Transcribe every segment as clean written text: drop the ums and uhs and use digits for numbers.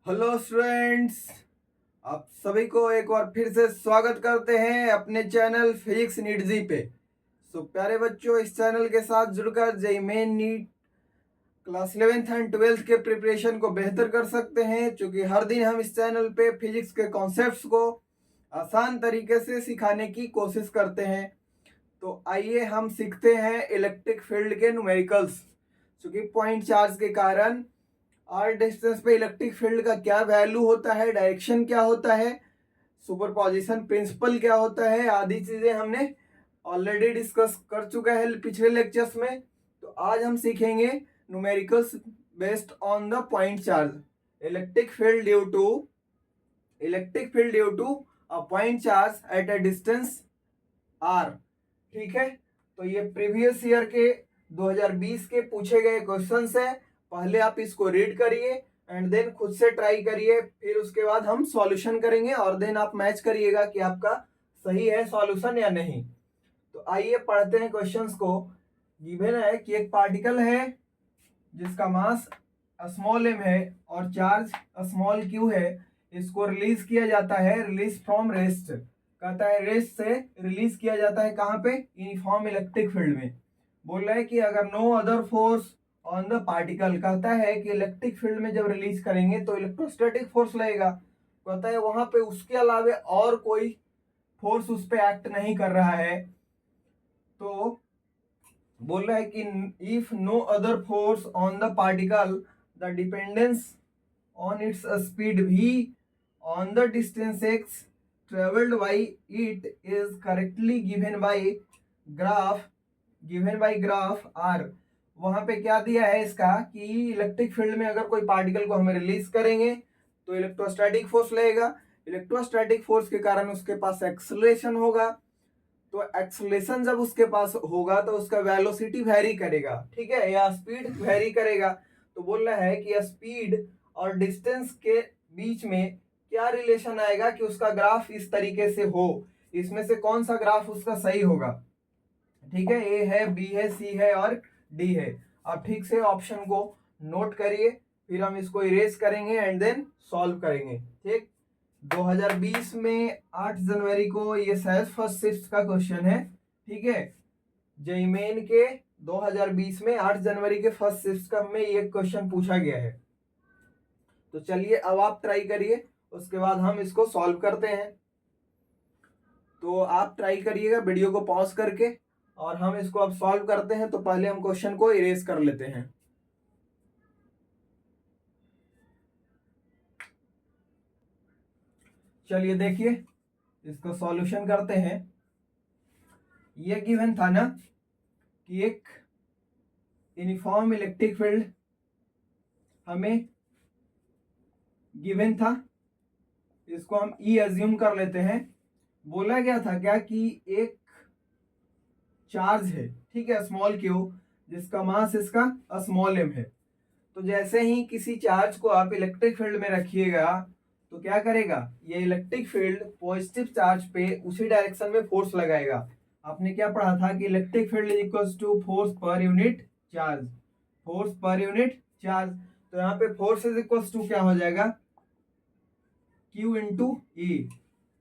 Hello students, आप सभी को एक बार फिर से स्वागत करते हैं अपने चैनल फिजिक्स नीट जी पे। प्यारे बच्चों, इस चैनल के साथ जुड़कर JEE main NEET class 11th and 12th के प्रिपरेशन को बेहतर कर सकते हैं, क्योंकि हर दिन हम इस चैनल पे फिजिक्स के कॉन्सेप्ट्स को आसान तरीके से सिखाने की कोशिश करते हैं। तो आइए हम सीखते हैं इलेक्ट्रिक फील्ड के न्यूमेरिकल्स, क्योंकि पॉइंट चार्ज के कारण आर डिस्टेंस पे इलेक्ट्रिक फील्ड का क्या वैल्यू होता है, डायरेक्शन क्या होता है, सुपरपोजिशन प्रिंसिपल क्या होता है, आदि चीजें हमने ऑलरेडी डिस्कस कर चुका है पिछले लेक्चर्स में। तो आज हम सीखेंगे numericals based on the point charge. Electric field due to a point charge at a distance r. ठीक है, तो ये प्रीवियस ईयर के 2020 के पूछे गए क्वेश्चंस है। पहले आप इसको रीड करिए एंड देन खुद से ट्राई करिए, फिर उसके बाद हम सॉल्यूशन करेंगे और देन आप मैच करिएगा कि आपका सही है सॉल्यूशन या नहीं। तो आइए पढ़ते हैं क्वेश्चंस को। गिवन है कि एक पार्टिकल है जिसका मास स्मॉल m है और चार्ज स्मॉल q है। इसको रिलीज किया जाता है, रिलीज फ्रॉम रेस्ट कहता है, रेस्ट से रिलीज किया जाता है कहाँ पे, यूनिफॉर्म इलेक्ट्रिक फील्ड में। बोल रहा है कि अगर no other force on the particle, कहता है कि इलेक्ट्रिक फील्ड में जब रिलीज करेंगे तो इलेक्ट्रोस्टैटिक फोर्स लगेगा। कहता है वहां पे उसके अलावे और कोई फोर्स उस पर एक्ट नहीं कर रहा है। तो बोल रहा है कि if no other force on the particle, the dependence on its speed v on the distance x traveled by it is correctly given by graph r। वहां पे क्या दिया है इसका कि इलेक्ट्रिक फील्ड में अगर कोई पार्टिकल को हम रिलीज करेंगे तो इलेक्ट्रोस्टैटिक फोर्स लगेगा। इलेक्ट्रोस्टैटिक फोर्स के कारण उसके पास एक्सेलरेशन होगा। तो एक्सेलरेशन जब उसके पास होगा तो उसका वेलोसिटी वेरी करेगा, ठीक है, या स्पीड वेरी करेगा। तो बोल रहा है कि स्पीड और डिस्टेंस के बीच में क्या रिलेशन आएगा कि उसका ग्राफ इस तरीके से हो। इसमें से कौन सा ग्राफ उसका सही होगा। ठीक है, ए है, बी है, सी है और डी है। आप ठीक से ऑप्शन को नोट करिए, फिर हम इसको इरेज करेंगे एंड देन सॉल्व करेंगे। ठीक, 2020 में 8 जनवरी को ये शायद फर्स्ट शिफ्ट का क्वेश्चन है। ठीक है, जेईई मेन के 2020 में 8 जनवरी के फर्स्ट शिफ्ट का में ये क्वेश्चन पूछा गया है। तो चलिए अब आप ट्राई करिए, उसके बाद हम इसको सॉल्व करते हैं। तो आप ट्राई करिएगा वीडियो को पॉज करके, और हम इसको अब सॉल्व करते हैं। तो पहले हम क्वेश्चन को इरेज कर लेते हैं। चलिए देखिए, इसको सॉल्यूशन करते हैं। ये गिवन था ना कि एक यूनिफॉर्म इलेक्ट्रिक फील्ड हमें गिवन था, इसको हम ई एज्यूम कर लेते हैं। बोला गया था क्या कि एक चार्ज है, ठीक है, स्मॉल क्यू, जिसका मास इसका स्मॉल m है। तो जैसे ही किसी चार्ज को आप इलेक्ट्रिक फील्ड में रखिएगा तो क्या करेगा, ये इलेक्ट्रिक फील्ड पॉजिटिव चार्ज पे उसी डायरेक्शन में फोर्स लगाएगा। आपने क्या पढ़ा था कि electric field is equal to force per unit charge, force per unit charge. तो यहाँ पे फोर्स इज इक्वल टू क्या हो जाएगा, Q इंटू ई।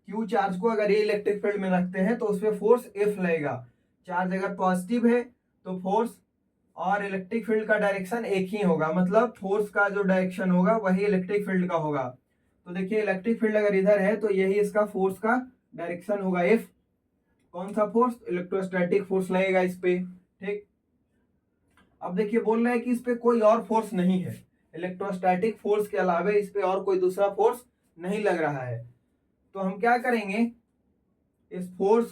क्यू चार्ज को अगर ये इलेक्ट्रिक फील्ड में रखते हैं तो उसमें फोर्स F लगेगा। चार्ज अगर पॉजिटिव है तो फोर्स और इलेक्ट्रिक फील्ड का डायरेक्शन एक ही होगा, मतलब फोर्स का जो डायरेक्शन होगा वही इलेक्ट्रिक फील्ड का होगा। तो देखिए, इलेक्ट्रिक फील्ड अगर इधर है तो यही इसका फोर्स का डायरेक्शन होगा F। कौन सा फोर्स, इलेक्ट्रोस्टैटिक फोर्स लगेगा इस पे। ठीक, अब देखिए बोल रहा है कि इस पे कोई और फोर्स नहीं है, इलेक्ट्रोस्टैटिक फोर्स के अलावा इस पे और कोई दूसरा फोर्स नहीं लग रहा है। तो हम क्या करेंगे, इस फोर्स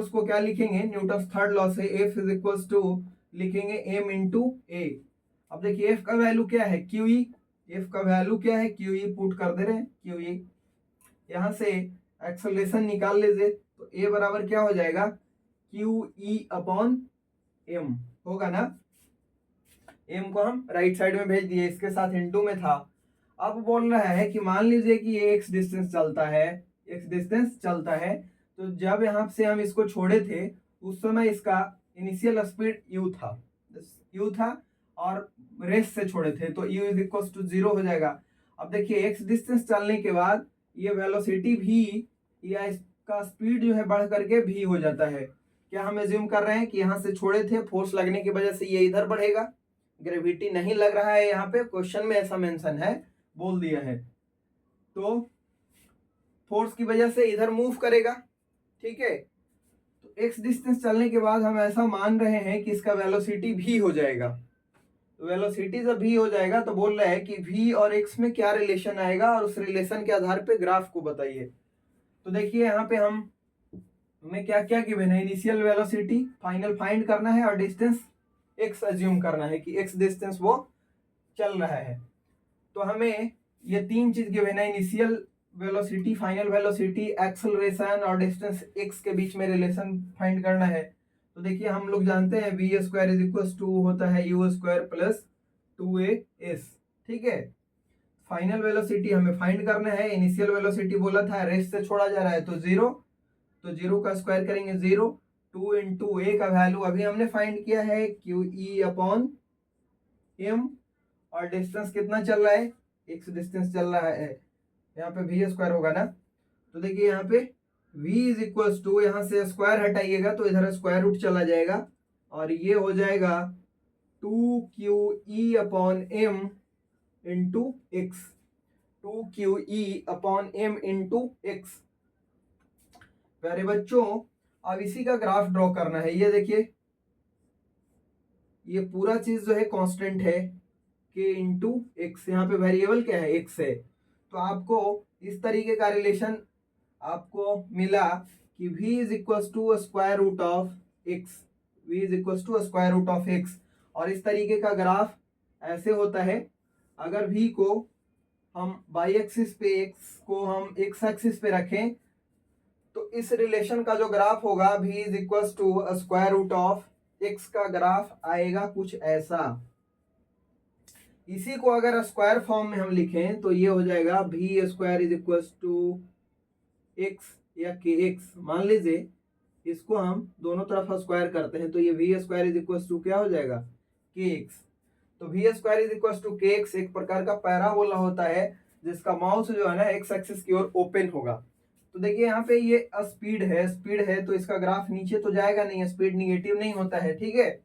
को क्या लिखेंगे, न्यूटन थर्ड लॉ से F इज इक्वल टू लिखेंगे m इंटू ए। अब देखिए F का वैल्यू क्या है, QE। F का वैल्यू क्या है, QE पुट कर दे रहे हैं, QE। यहां से एक्सेलरेशन निकाल लीजिए तो A बराबर क्या हो जाएगा, QE अपॉन m होगा ना। m को हम राइट साइड में भेज दिए, इसके साथ इनटू में था। अब बोल रहा है कि मान लीजिए कि ये x डिस्टेंस चलता है, तो जब यहाँ से हम इसको छोड़े थे उस समय इसका इनिशियल स्पीड u था और रेस से छोड़े थे, तो u इज इक्वल टू 0 हो जाएगा। अब देखिए x डिस्टेंस चलने के बाद ये वेलोसिटी भी या इसका स्पीड जो है बढ़ करके v हो जाता है। क्या हम एज्यूम कर रहे हैं कि यहाँ से छोड़े थे, फोर्स लगने की वजह से ये इधर बढ़ेगा, ग्रेविटी नहीं लग रहा है, यहाँ पे क्वेश्चन में ऐसा मेंशन है, बोल दिया है, तो फोर्स की वजह से इधर मूव करेगा। ठीक है, तो x डिस्टेंस चलने के बाद हम ऐसा मान रहे हैं कि इसका वेलोसिटी v हो जाएगा। तो वेलोसिटी जब v हो जाएगा तो बोल रहा है कि v और x में क्या रिलेशन आएगा और उस रिलेशन के आधार पे ग्राफ को बताइए। तो देखिए यहाँ पे हमें क्या क्या गिवन है, इनिशियल वेलोसिटी फाइनल फाइंड करना है और डिस्टेंस x अज्यूम करना है कि x डिस्टेंस वो चल रहा है। तो हमें ये तीन चीज गिवन है, initial velocity, final velocity, acceleration और डिस्टेंस x के बीच में रिलेशन फाइंड करना है। तो देखिए हम लोग जानते हैं v square is equal to होता है u स्क्वायर प्लस 2as। ठीक है, फाइनल वेलोसिटी हमें फाइंड करना है, इनिशियल वेलोसिटी बोला था रेस्ट से छोड़ा जा रहा है तो 0, तो 0 का स्क्वायर करेंगे 0, 2 इंटू a का वैल्यू अभी हमने फाइंड किया है QE अपॉन m, और डिस्टेंस कितना चल रहा है, x डिस्टेंस चल रहा है, यहाँ पे v स्क्वायर होगा ना। तो देखिए यहाँ पे v इज इक्वल टू, यहाँ से स्क्वायर हटाइएगा तो इधर स्क्वायर रूट चला जाएगा और ये हो जाएगा 2QE upon m into x, 2QE upon m into x. प्यारे बच्चों, अब इसी का ग्राफ ड्रॉ करना है। ये देखिए ये पूरा चीज जो है कांस्टेंट है, k इंटू एक्स, यहाँ पे वेरिएबल क्या है, x है। तो आपको इस तरीके का रिलेशन आपको मिला कि v is equal to square root of x, v is equal to square root of x। और इस तरीके का ग्राफ ऐसे होता है, अगर v को हम y एक्सिस पे, x को हम x एक्सिस पे रखें तो इस रिलेशन का जो ग्राफ होगा v is equal to square root of x का ग्राफ आएगा कुछ ऐसा। इसी को अगर स्क्वायर फॉर्म में हम लिखें तो ये हो जाएगा v square is equal to x या kx। मान लीजिए इसको हम दोनों तरफ स्क्वायर करते हैं तो ये v square is equal to क्या हो जाएगा, kx। तो v square is equal to kx एक प्रकार का पैराबोला होता है जिसका माउस जो है ना x एक्सिस की ओर ओपन होगा। तो देखिए यहाँ पे ये स्पीड है तो इसका ग्राफ नीचे तो जाएगा नहीं, स्पीड निगेटिव नहीं होता है। ठीक है,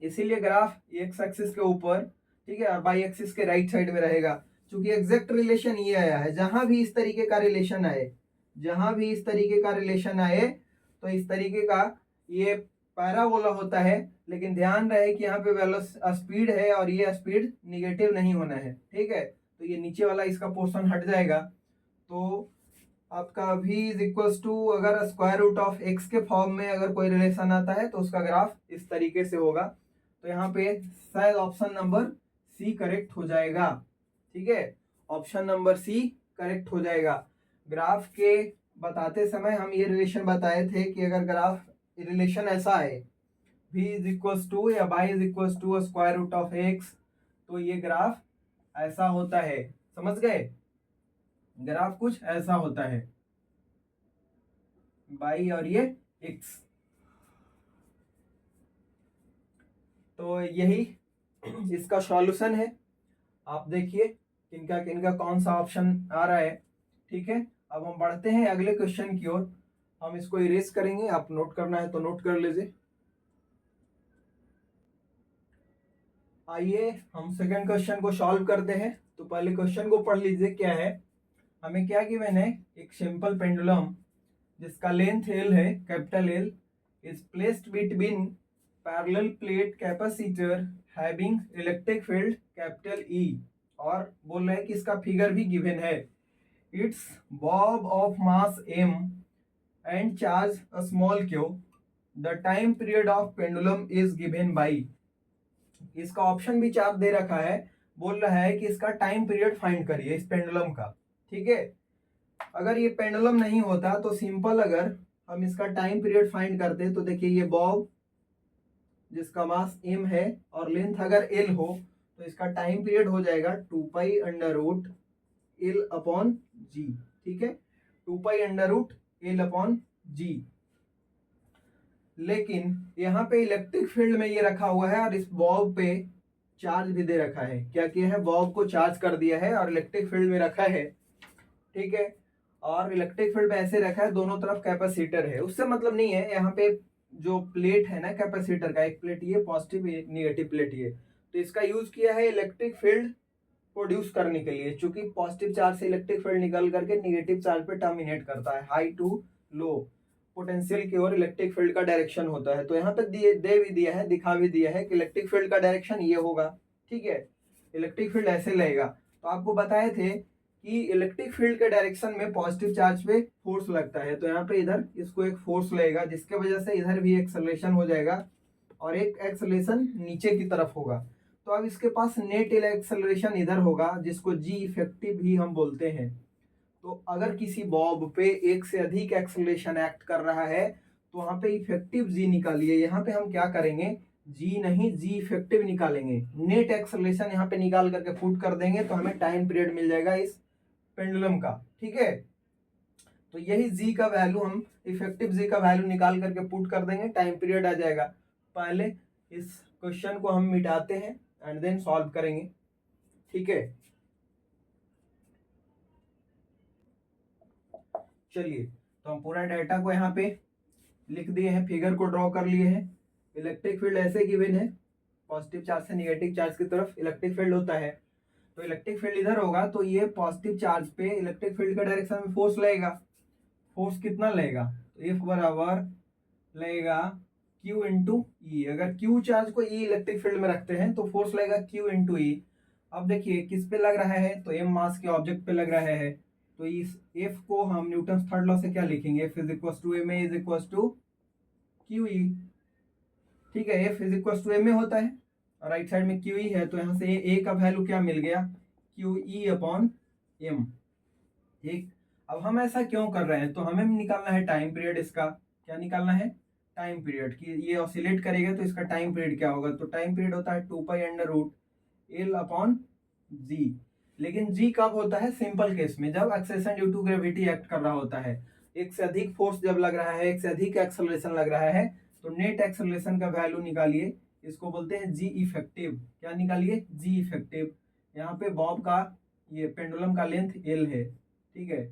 इसीलिए ग्राफ x एक्सिस के ऊपर, ठीक है, और y एक्सिस के राइट साइड में रहेगा। क्योंकि एग्जैक्ट रिलेशन ये आया है, जहां भी इस तरीके का रिलेशन आए, जहां भी इस तरीके का रिलेशन आए तो इस तरीके का ये पैराबोला होता है। लेकिन ध्यान रहे कि यहाँ पे स्पीड है और ये स्पीड निगेटिव नहीं होना है। ठीक है, तो ये नीचे वाला इसका पोर्शन हट जाएगा। तो आपका v इज इक्वल टू, अगर स्क्वायर रूट ऑफ x के फॉर्म में अगर कोई रिलेशन आता है तो उसका ग्राफ इस तरीके से होगा। तो यहाँ पे शायद ऑप्शन नंबर सी करेक्ट हो जाएगा। ठीक है, ऑप्शन नंबर सी करेक्ट हो जाएगा। ग्राफ के बताते समय हम ये रिलेशन बताए थे कि अगर ग्राफ रिलेशन ऐसा है v इज इक्वल टू या y is equal to square root of x, तो ये ग्राफ ऐसा होता है। समझ गए, ग्राफ कुछ ऐसा होता है, y और ये x। तो यही इसका सॉल्यूशन है। आप देखिए किनका किनका कौन सा ऑप्शन आ रहा है। ठीक है, अब हम बढ़ते हैं अगले क्वेश्चन की ओर। हम इसको इरेज करेंगे, आप नोट करना है तो नोट कर लीजिए। आइए हम सेकंड क्वेश्चन को सॉल्व करते हैं। तो पहले क्वेश्चन को पढ़ लीजिए क्या है। हमें क्या गिवन है, एक सिंपल पेंडुलम जिसका लेंथ L है, capital L, is placed between parallel plate capacitor having electric field capital E, और बोल रहे हैं कि इसका फिगर भी गिवन है। It's Bob of mass m and charge a small q, the time period of pendulum is given by. इसका option भी चार दे रखा है, बोल रहा है कि इसका टाइम पीरियड फाइंड करिए इस पेंडुलम का। ठीक है, अगर ये पेंडुलम नहीं होता तो सिंपल अगर हम इसका टाइम पीरियड फाइंड करते तो देखिए ये बॉब जिसका मास m है और लेंथ अगर l हो तो इसका टाइम पीरियड हो जाएगा 2 pi under root l upon g। ठीक है, 2 pi under root l upon g। लेकिन यहाँ पे इलेक्ट्रिक फील्ड में ये रखा हुआ है और इस बॉब पे चार्ज भी दे रखा है। क्या किया है, बॉब को चार्ज कर दिया है और इलेक्ट्रिक फील्ड में रखा है, ठीक है। और इलेक्ट्रिक फील्ड में ऐसे रखा है, दोनों तरफ कैपेसिटर है। उससे मतलब नहीं है, यहाँ पे जो प्लेट है ना कैपेसिटर का, एक प्लेट ये पॉजिटिव निगेटिव प्लेट ये, तो इसका यूज किया है इलेक्ट्रिक फील्ड प्रोड्यूस करने के लिए, चूंकि पॉजिटिव चार्ज से इलेक्ट्रिक फील्ड निकल करके निगेटिव चार्ज पे टर्मिनेट करता है। हाई टू लो पोटेंशियल की ओर इलेक्ट्रिक फील्ड का डायरेक्शन होता है। तो यहाँ पे दे भी दिया है, दिखा भी दिया है कि इलेक्ट्रिक फील्ड का डायरेक्शन ये होगा, ठीक है। इलेक्ट्रिक फील्ड ऐसे लगेगा। तो आपको बताए थे कि इलेक्ट्रिक फील्ड के डायरेक्शन में पॉजिटिव चार्ज पे फोर्स लगता है, तो यहाँ पे इधर इसको एक फोर्स लगेगा, जिसके वजह से इधर भी एक्सेलरेशन हो जाएगा और एक एक्सेलरेशन नीचे की तरफ होगा। तो अब इसके पास नेट एक्सेलरेशन इधर होगा, जिसको जी इफेक्टिव भी हम बोलते हैं। तो अगर किसी बॉब पे एक से अधिक एक्सेलरेशन एक्ट कर रहा है तो वहां पे इफेक्टिव जी निकालिए। यहाँ पे हम क्या करेंगे, जी नहीं जी इफेक्टिव निकालेंगे। नेट एक्सेलरेशन यहाँ पे निकाल करके पुट कर देंगे तो हमें टाइम पीरियड मिल जाएगा इस पेंडुलम का, ठीक है। तो यही जी का वैल्यू हम इफेक्टिव जी का वैल्यू निकाल करके पुट कर देंगे, टाइम पीरियड आ जाएगा। पहले इस क्वेश्चन को हम मिटाते हैं एंड देन सॉल्व करेंगे, ठीक है। चलिए, तो हम पूरा डाटा को यहाँ पे लिख दिए हैं, फिगर को ड्रॉ कर लिए हैं। इलेक्ट्रिक फील्ड ऐसे गिवन है, पॉजिटिव चार्ज से नेगेटिव चार्ज की तरफ इलेक्ट्रिक फील्ड होता है। तो इलेक्ट्रिक फील्ड इधर होगा, तो ये पॉजिटिव चार्ज पे इलेक्ट्रिक फील्ड के डायरेक्शन में फोर्स लगेगा। फोर्स कितना लगेगा, तो F बराबर लगेगा Q इंटू ई। अगर Q चार्ज को E इलेक्ट्रिक फील्ड में रखते हैं तो फोर्स लगेगा Q इंटू ई। अब देखिए किस पे लग रहा है, तो M मास के ऑब्जेक्ट पे लग रहा है। तो इस F को हम न्यूटन थर्ड लॉ से क्या लिखेंगे, F is equal to M A is equal to Q E, ठीक है। F is equal to M A होता है और राइट साइड में क्यू ई है, तो यहाँ से ए का वैल्यू क्या मिल गया, क्यू ई अपॉन एम, ठीक। अब हम ऐसा क्यों कर रहे हैं, तो हमें निकालना है टाइम पीरियड। इसका क्या निकालना है, टाइम पीरियड, कि ये ऑसिलेट करेगा तो इसका टाइम पीरियड क्या होगा। तो टाइम पीरियड होता है 2 pi under root l upon g. लेकिन जी कब होता है, सिंपल केस में, जब acceleration due to gravity act कर रहा होता है। एक से अधिक फोर्स जब लग रहा है, एक से अधिक एक्सेलरेशन लग रहा है, तो नेट एक्सेलरेशन का वैल्यू निकालिए, इसको बोलते हैं जी इफेक्टिव। क्या निकालिए, जी इफेक्टिव। यहाँ पे बॉब का ये पेंडुलम का लेंथ एल है, ठीक है।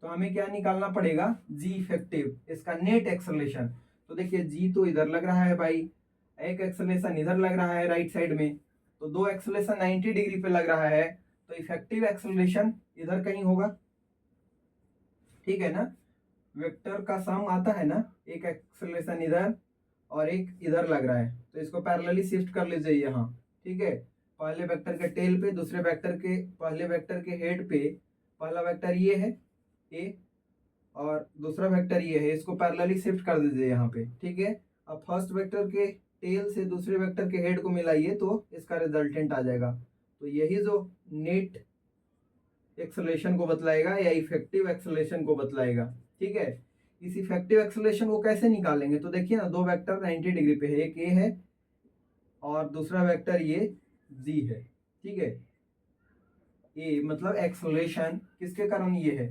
तो हमें क्या निकालना पड़ेगा, जी इफेक्टिव, इसका नेट एक्सेलरेशन। तो देखिए जी तो इधर लग रहा है भाई, एक एक्सेलरेशन इधर लग रहा है राइट साइड में, तो दो एक्सेलरेशन 90 डिग्री पे लग रहा है, तो इफेक्टिव एक्सेलरेशन इधर कहीं होगा, ठीक है ना। वेक्टर का सम आता है ना, एक एक्सेलरेशन इधर और एक इधर लग रहा है, तो इसको पैरेलली शिफ्ट कर लीजिए यहाँ, ठीक है। पहले वेक्टर के टेल पे, दूसरे वेक्टर के, पहले वेक्टर के हेड पे, पहला वेक्टर ये है ए और दूसरा वेक्टर ये है, इसको पैरेलली शिफ्ट कर दीजिए यहाँ पे, ठीक है। अब फर्स्ट वेक्टर के टेल से दूसरे वेक्टर के हेड को मिलाइए तो इसका रिजल्टेंट आ जाएगा। तो यही जो नेट एक्सेलरेशन को बतलाएगा या इफेक्टिव एक्सेलरेशन को बतलाएगा, ठीक है। इस इफेक्टिव एक्सेलरेशन को कैसे निकालेंगे, तो देखिए ना, दो वेक्टर 90 डिग्री पे है, एक ए है और दूसरा वेक्टर ये जी है, ठीक है। ए मतलब एक्सेलरेशन किसके कारण ये है,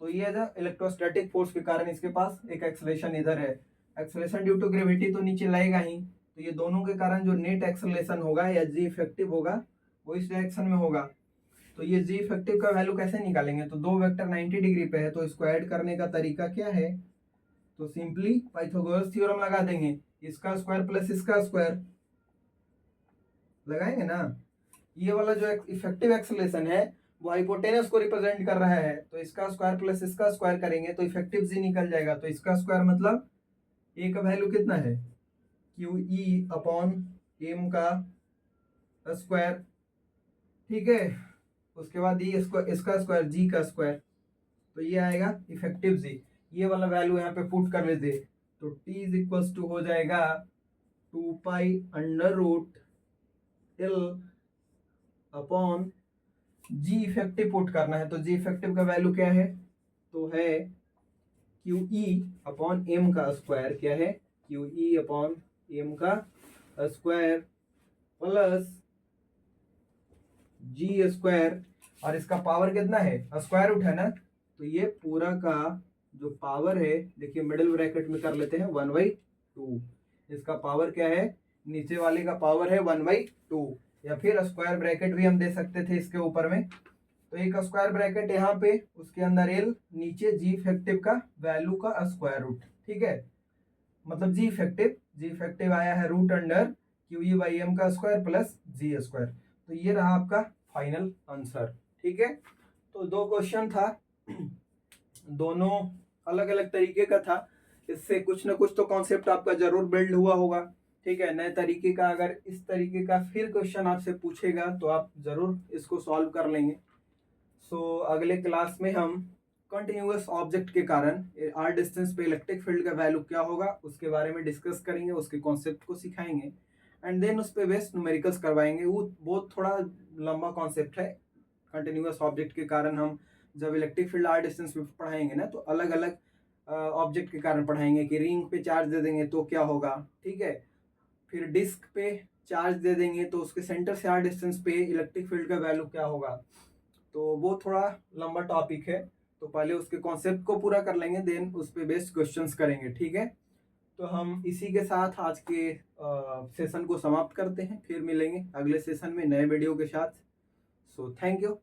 तो ये है इलेक्ट्रोस्टैटिक फोर्स के कारण इसके पास एक एक्सेलरेशन इधर है। एक्सेलरेशन ड्यू टू ग्रेविटी तो नीचे लगेगा ही, तो ये दोनों के कारण जो नेट एक्सेलरेशन होगा या जी इफेक्टिव होगा वो इस डायरेक्शन में होगा। तो ये जी इफेक्टिव का वैल्यू कैसे निकालेंगे, तो दो वेक्टर 90 डिग्री पे है, तो इसको ऐड करने का तरीका क्या है, तो सिंपली पाइथागोरस थ्योरम लगा देंगे, इसका स्क्वायर प्लस इसका स्क्वायर लगाएंगे ना। ये वाला जो इफेक्टिव एक्सेलरेशन है वो हाइपोटेनस को रिप्रेजेंट कर रहा है, तो इसका स्क्वायर प्लस इसका स्क्वायर करेंगे तो इफेक्टिव जी निकल जाएगा। तो इसका स्क्वायर मतलब ए का वैल्यू कितना है, क्यू ई अपॉन एम का स्क्वायर, ठीक है। उसके बाद इसका स्क्वायर जी का स्क्वायर, तो ये आएगा इफेक्टिव जी। ये वाला वैल्यू यहाँ पे पुट कर लेते, तो टी इज इक्वल टू हो जाएगा 2 pi under root l upon g effective put करना है, तो जी इफेक्टिव का वैल्यू क्या है, तो है क्यू ई अपॉन एम का स्क्वायर, क्या है, क्यू ई अपॉन एम का स्क्वायर प्लस जी स्क्वायर, और इसका पावर कितना है, स्क्वायर रूट है ना, तो ये पूरा का जो पावर है, देखिए मिडिल ब्रैकेट में कर लेते हैं 1/2। इसका पावर क्या है, नीचे वाले का पावर है 1/2, या फिर स्क्वायर ब्रैकेट भी हम दे सकते थे इसके ऊपर में। तो एक स्क्वायर ब्रैकेट यहाँ पे, उसके अंदर एल, नीचे जी इफेक्टिव का वैल्यू का स्क्वायर रूट, ठीक है, मतलब जी इफेक्टिव आया है root under Q E by M का स्क्वायर प्लस जी स्क्वायर। तो ये रहा आपका फाइनल आंसर, ठीक है। तो दो क्वेश्चन था, दोनों अलग अलग तरीके का था, इससे कुछ ना कुछ तो कॉन्सेप्ट आपका जरूर बिल्ड हुआ होगा, ठीक है। नए तरीके का अगर इस तरीके का फिर क्वेश्चन आपसे पूछेगा तो आप जरूर इसको सॉल्व कर लेंगे। सो अगले क्लास में हम कंटिन्यूअस ऑब्जेक्ट के कारण आर डिस्टेंस पे इलेक्ट्रिक फील्ड का वैल्यू क्या होगा उसके बारे में डिस्कस करेंगे, उसके कॉन्सेप्ट को सिखाएंगे एंड देन उस पे बेस्ड न्यूमेरिकल्स करवाएंगे। वो बहुत थोड़ा लंबा कॉन्सेप्ट है। कंटिन्यूअस ऑब्जेक्ट के कारण हम जब इलेक्ट्रिक फील्ड आर डिस्टेंस पे पढ़ाएंगे ना, तो अलग अलग ऑब्जेक्ट के कारण पढ़ाएंगे कि रिंग पे चार्ज दे देंगे तो क्या होगा, ठीक है। फिर डिस्क पे चार्ज दे देंगे तो उसके सेंटर से आर डिस्टेंस पे इलेक्ट्रिक फील्ड का वैल्यू क्या होगा। तो वो थोड़ा लंबा टॉपिक है, तो पहले उसके कॉन्सेप्ट को पूरा कर लेंगे, देन उस पे बेस्ड क्वेश्चंस करेंगे, ठीक है। तो हम इसी के साथ आज के सेशन को समाप्त करते हैं, फिर मिलेंगे अगले सेशन में नए वीडियो के साथ। So thank you.